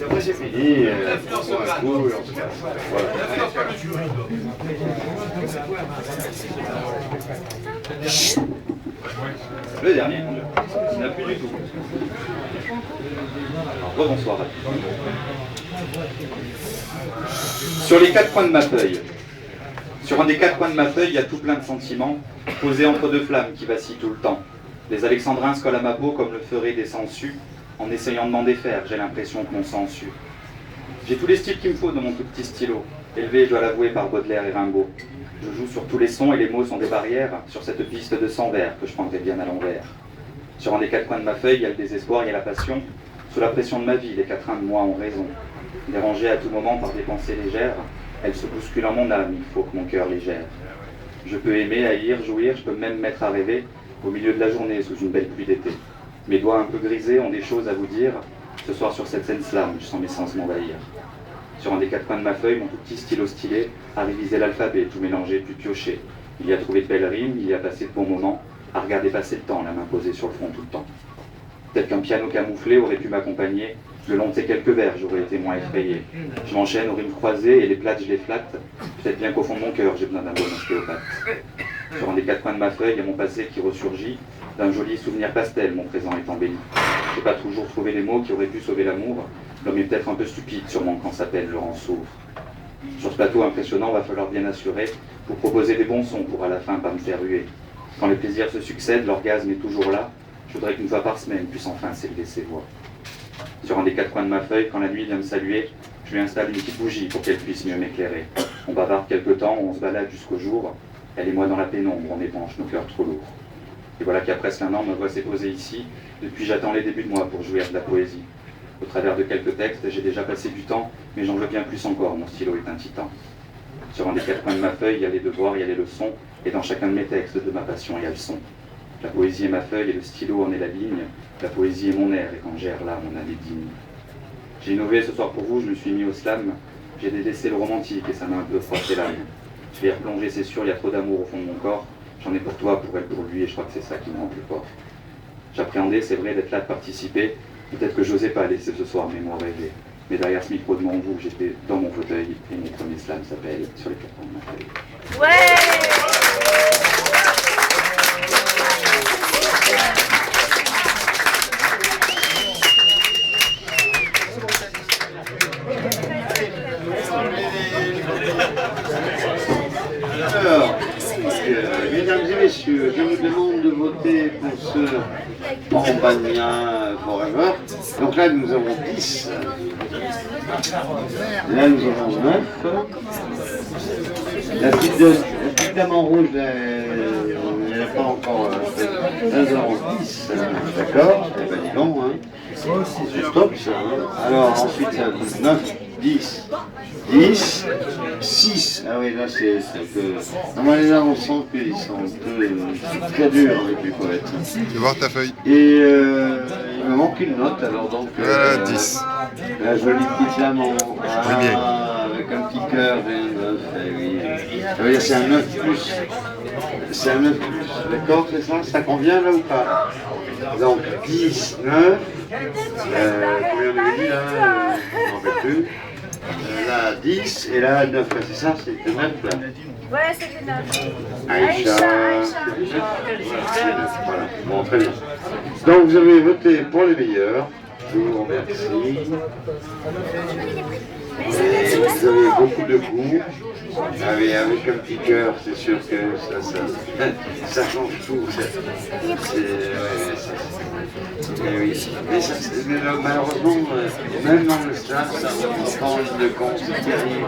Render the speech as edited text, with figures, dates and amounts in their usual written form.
Après c'est fini, on prend un coup et on se casse. Voilà. Le dernier, il n'a plus du tout. Alors, bonsoir. Sur les 4 coins de ma feuille, sur un des 4 coins de ma feuille, il y a tout plein de sentiments, posés entre 2 flammes qui vacillent tout le temps. Les alexandrins se collent à ma peau comme le feraient des sangsues. En essayant de m'en défaire, j'ai l'impression que mon sang sue. J'ai tous les styles qu'il me faut dans mon tout petit stylo, élevé, je dois l'avouer, par Baudelaire et Rimbaud. Je joue sur tous les sons et les mots sont des barrières sur cette piste de 100 vers que je prendrai bien à l'envers. Sur un des 4 coins de ma feuille, il y a le désespoir, il y a la passion. Sous la pression de ma vie, les 4 de moi ont raison. Dérangées à tout moment par des pensées légères, elles se bousculent en mon âme, il faut que mon cœur les gère. Je peux aimer, haïr, jouir, je peux même mettre à rêver au milieu de la journée sous une belle pluie d'été. Mes doigts un peu grisés ont des choses à vous dire. Ce soir sur cette scène slam, je sens mes sens m'envahir. Sur un des 4 coins de ma feuille, mon tout petit stylo stylé a révisé l'alphabet, tout mélangé, tout pioché. Il y a trouvé de belles rimes, il y a passé de bons moments, à regarder passer le temps, la main posée sur le front tout le temps. Peut-être qu'un piano camouflé aurait pu m'accompagner. Le long de ces quelques vers, j'aurais été moins effrayé. Je m'enchaîne aux rimes croisées et les plates, je les flatte. Peut-être bien qu'au fond de mon cœur, j'ai besoin d'un bon ostéopathe. Sur un des 4 coins de ma feuille, il y a mon passé qui ressurgit. D'un joli souvenir pastel, mon présent est embelli. J'ai pas toujours trouvé les mots qui auraient pu sauver l'amour. L'homme est peut-être un peu stupide, sûrement quand s'appelle Laurent Sauve. Sur ce plateau impressionnant, va falloir bien assurer, vous proposer des bons sons pour à la fin pas me faire huer. Quand les plaisirs se succèdent, l'orgasme est toujours là. Je voudrais qu'une fois par semaine puisse enfin s'élever ses voix. Sur un des 4 coins de ma feuille, quand la nuit vient me saluer, je lui installe une petite bougie pour qu'elle puisse mieux m'éclairer. On bavarde quelque temps, on se balade jusqu'au jour. Elle et moi dans la pénombre, on épanche nos cœurs trop lourds. Et voilà qu'il y a presque un an, ma voix s'est posée ici. Depuis, j'attends les débuts de moi pour jouir de la poésie. Au travers de quelques textes, j'ai déjà passé du temps, mais j'en veux bien plus encore, mon stylo est un titan. Sur un des 4 coins de ma feuille, il y a les devoirs, il y a les leçons, et dans chacun de mes textes, de ma passion, il y a le son. La poésie est ma feuille, et le stylo en est la ligne. La poésie est mon air, et quand j'erre là, mon âme est digne. J'ai innové ce soir pour vous, je me suis mis au slam. J'ai délaissé le romantique, et ça m'a un peu froissé l'âme. Je vais y replonger, c'est sûr, il y a trop d'amour au fond de mon corps. J'en ai pour toi, pour elle, pour lui, et je crois que c'est ça qui me rend plus fort. J'appréhendais, c'est vrai, d'être là, de participer. Peut-être que j'osais pas laisser ce soir mes mots rêver. Mais derrière ce micro devant vous, j'étais dans mon fauteuil, et mon premier slam s'appelle Sur les 4 coins de ma feuille. Ouais! Alors, mesdames et messieurs, je vous demande de voter pour ce Campagna Forever. Donc là, nous avons 10. Là, nous avons 9. La petite dame en rouge, elle n'a pas encore... Là, nous avons 10. D'accord? Eh bien, dis donc, hein. C'est stop, ça. Hein. Alors, ensuite, ça 9, 10. 10, 6. Ah oui, là c'est que... Normalement, là on sent qu'ils sont un peu très durs avec les poètes. Tu veux voir ta feuille? Et il me manque une note, alors donc... 10. La jolie petite lame en... Premier. Avec un petit cœur et un 9. Oui. Ça veut dire c'est un 9 plus. C'est un 9 plus, d'accord, c'est ça? Ça convient là ou pas? Donc 10, 9. Combien on avait dit là? Je ne m'en rappelle plus. Là 10 et là 9, c'est ça, c'est 9 là. Ouais, c'est des 9. Aïcha. Voilà, bon, très bien. Donc vous avez voté pour les meilleurs. Je vous remercie. Et vous avez beaucoup de goût. Avec un petit cœur, c'est sûr que ça change tout. Oui. Mais malheureusement, même dans le stade, ça prend une de compte, c'est terrible.